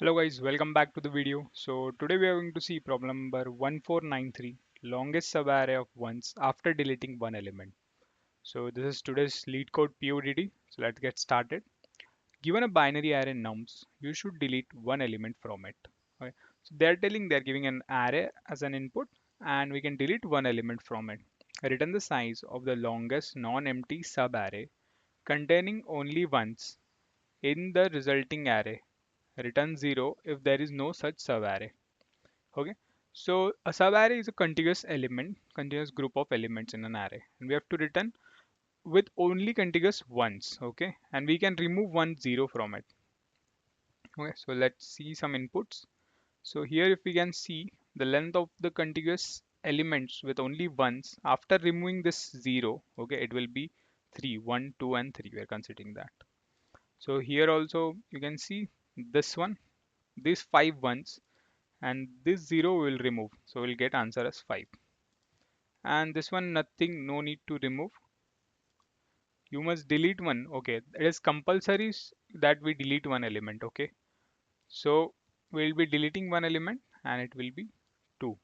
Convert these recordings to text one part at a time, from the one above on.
Hello guys, welcome back to the video. So today we are going to see problem number 1493, longest subarray of ones after deleting one element. So this is today's Leetcode POTD. So let's get started. Given a binary array nums, you should delete one element from it. Okay. So they're giving an array as an input and we can delete one element from it. Return the size of the longest non-empty subarray containing only ones in the resulting array. Return 0 if there is no such subarray. Okay, so a subarray is a continuous group of elements in an array, and we have to return with only contiguous ones. Okay, and we can remove 1 0 from it. Okay, so let's see some inputs. So here if we can see the length of the contiguous elements with only ones after removing this 0, okay, it will be 3 1 2 and 3. We are considering that. So here also you can see this one, these 5 ones, and this 0 will remove, so we'll get answer as 5. And this one, nothing, no need to remove. You must delete one. Okay, it is compulsory that we delete one element. Okay, so we'll be deleting one element and it will be 2.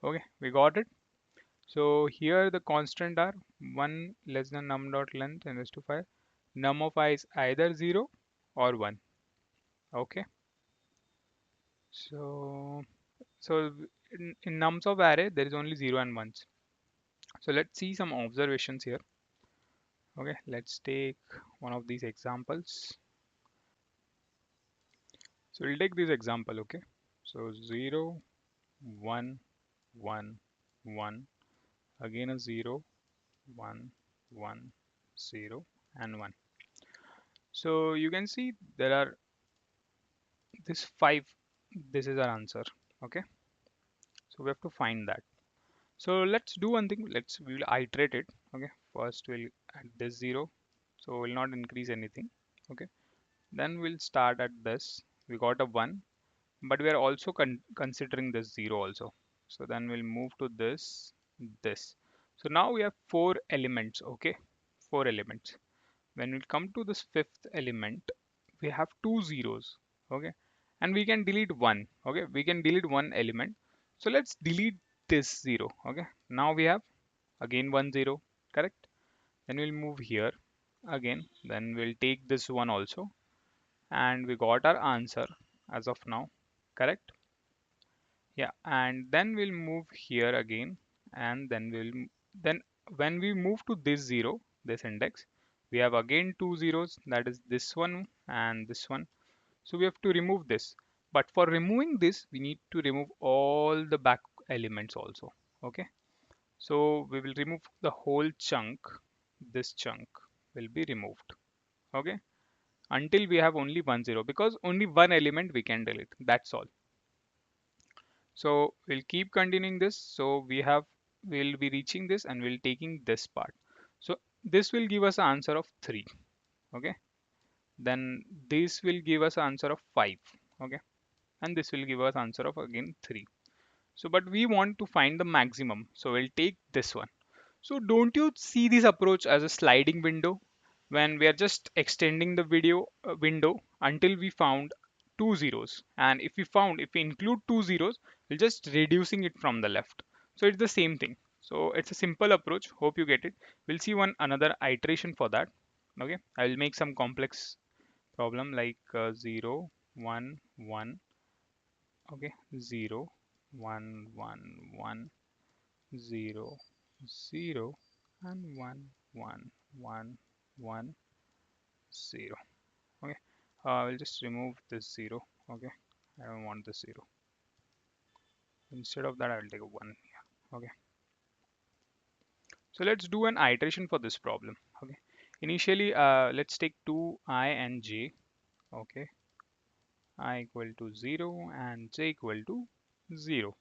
Okay, we got it. So here the constant are 1 less than num dot length and raised to 5. Num of I is either 0 or 1. Okay, so in nums of array there is only 0 and 1s. So let's see some observations here. Okay, let's take one of these examples. So we'll take this example. Okay, so 0 1 1 1, again a 0 1 1 0 and 1. So you can see there are this 5. This is our answer. Okay, so we have to find that. So let's do one thing. We will iterate it. Okay, first we'll add this 0, so we'll not increase anything. Okay, then we'll start at this. We got a 1, but we are also considering this 0 also. So then we'll move to this. So now we have 4 elements. Okay, 4 elements. When we come to this fifth element, we have 2 zeros. Okay, and we can delete one. Okay, we can delete one element. So let's delete this 0. Okay, now we have again 1 0. Correct. Then we'll move here again. Then we'll take this one also, and we got our answer as of now. Correct. Yeah, and then we'll move here again, and then when we move to this 0, this index, we have again 2 zeros, that is this one and this one. So we have to remove this, but for removing this we need to remove all the back elements also. Okay, so we will remove the whole chunk. This chunk will be removed. Okay, until we have only 1 0, because only one element we can delete, that's all. So we'll keep continuing this. So we'll be reaching this and we'll taking this part. So this will give us an answer of 3. Okay, then this will give us answer of 5. Okay, and this will give us answer of again 3. So but we want to find the maximum, so we'll take this one. So don't you see this approach as a sliding window, when we are just extending the window until we found 2 zeros, and if we include 2 zeros, we're just reducing it from the left. So it's the same thing. So it's a simple approach. Hope you get it. We'll see one another iteration for that. Okay, I will make some complex problem like 0 1 1. Okay, 0 1 1 1 0 0 and 1 1 1 1 0. Okay, I'll just remove this 0. Okay, I don't want this 0. Instead of that I'll take a 1 here. Okay, so let's do an iteration for this problem. Okay, initially let's take 2 I and j. Okay, I equal to 0 and j equal to 0.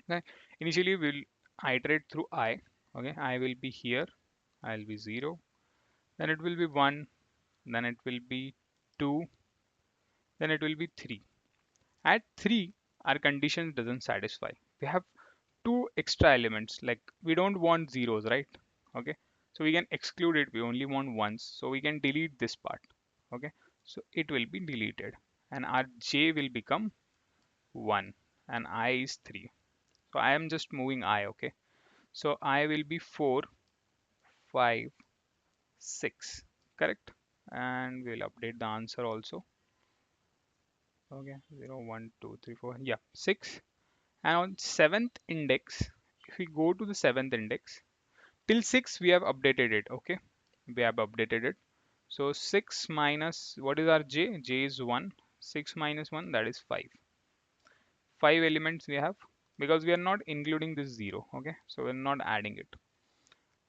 Okay, initially we'll iterate through I. Okay, I will be here, I'll be 0, then it will be 1, then it will be 2, then it will be 3. At 3, our condition doesn't satisfy. We have 2 extra elements, like we don't want zeros, right? Okay, so we can exclude it. We only want ones, so we can delete this part. Okay, So it will be deleted, and our j will become 1 and I is 3. So I am just moving I, okay? So I will be 4, 5, 6, correct? And we'll update the answer also. Okay, 0, 1, 2, 3, 4, yeah, 6. And on 7th index, if we go to the 7th index, till 6 we have updated it, okay? We have updated it. So 6 minus, what is our j? J is 1. 6 minus 1, that is 5. 5 elements we have, because we are not including this 0, okay? So we're not adding it.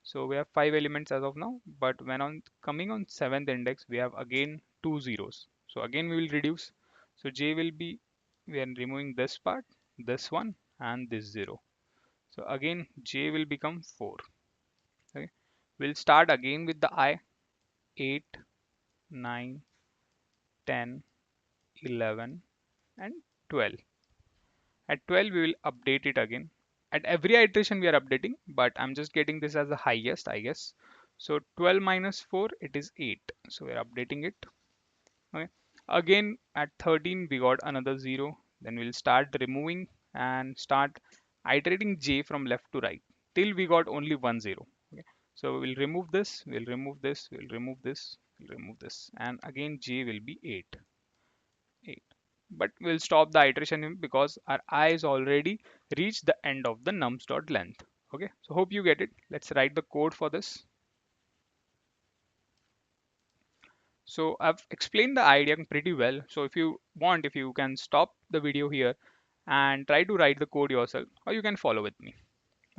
So we have 5 elements as of now, but when on coming on 7th index, we have again 2 zeros. So again we will reduce. So j will be, we are removing this part, this one, and this 0. So again j will become 4. Okay. We'll start again with the I, 8, 9, 10, 11, and 12. At 12 we will update it again. At every iteration we are updating, but I'm just getting this as the highest, I guess. So 12 minus 4, it is 8. So we're updating it. Okay. Again at 13 we got another 0. Then we'll start removing and start iterating j from left to right till we got only 1 0. Okay. So we'll remove this, we'll remove this, we'll remove this, we'll remove this, and again j will be 8. 8. But we'll stop the iteration here because our I is already reached the end of the nums.length. Okay, so hope you get it. Let's write the code for this. So I've explained the idea pretty well. So if you want, if you can stop the video here and try to write the code yourself, or you can follow with me.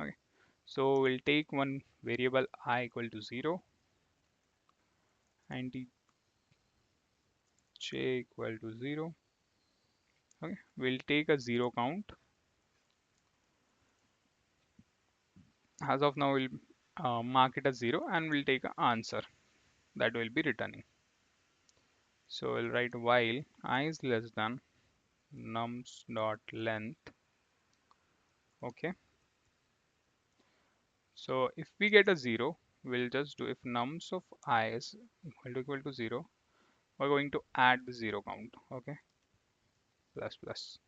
Okay, so we'll take one variable I equal to 0 and j equal to 0. Okay, we'll take a 0 count. As of now, we'll mark it as 0 and we'll take an answer that will be returning. So we'll write while I is less than nums dot length. Okay. So if we get a 0, we'll just do if nums of I is equal to 0, we're going to add the 0 count. Okay. Plus plus.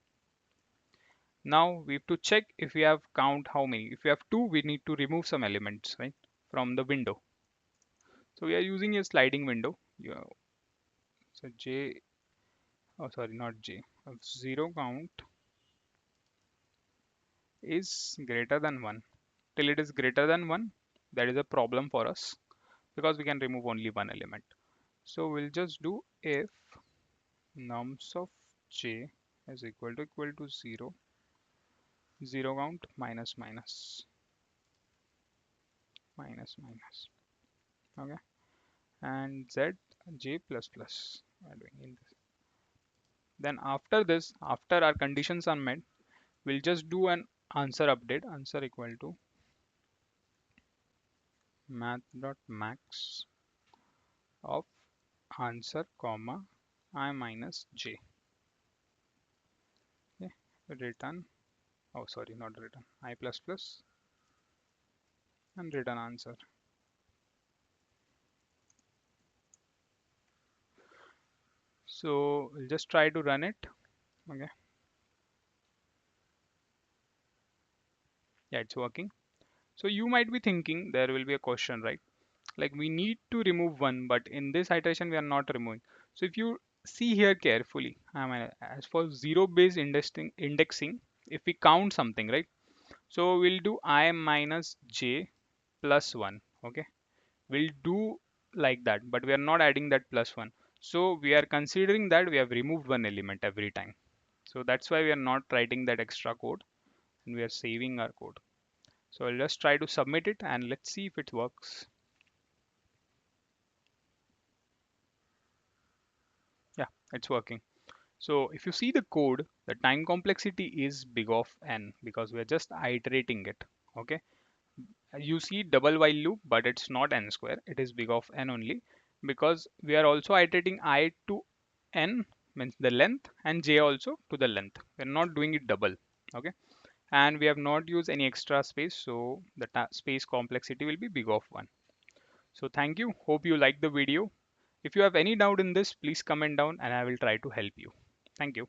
Now we have to check if we have count how many. If we have 2, we need to remove some elements, right, from the window. So we are using a sliding window. Yeah. So j, oh sorry, not j, of 0 count is greater than 1. Till it is greater than 1, that is a problem for us because we can remove only one element. So we'll just do if nums of j is equal to 0, 0 count minus minus minus minus. Okay, and z j plus plus are doing in this. Then after this, after our conditions are met, we'll just do an answer update. Answer equal to math.max of answer comma I minus j. Okay. Return, oh sorry, not return, I plus plus, and return answer. So we'll just try to run it. Okay, yeah, it's working. So you might be thinking there will be a question, right? Like we need to remove one, but in this iteration we are not removing. So if you see here carefully, as for zero based indexing, if we count something, right? So we'll do I minus j plus 1. Okay, we'll do like that, but we are not adding that plus 1. So we are considering that we have removed one element every time. So that's why we are not writing that extra code and we are saving our code. So I'll just try to submit it and let's see if it works. Yeah, it's working. So if you see the code, the time complexity is big of n because we're just iterating it. Okay, you see double while loop, but it's not n square, it is big of n only because we are also iterating I to n, means the length, and j also to the length. We're not doing it double. Okay, and we have not used any extra space, so the space complexity will be big of 1. So thank you, hope you like the video. If you have any doubt in this, please comment down and I will try to help you. Thank you.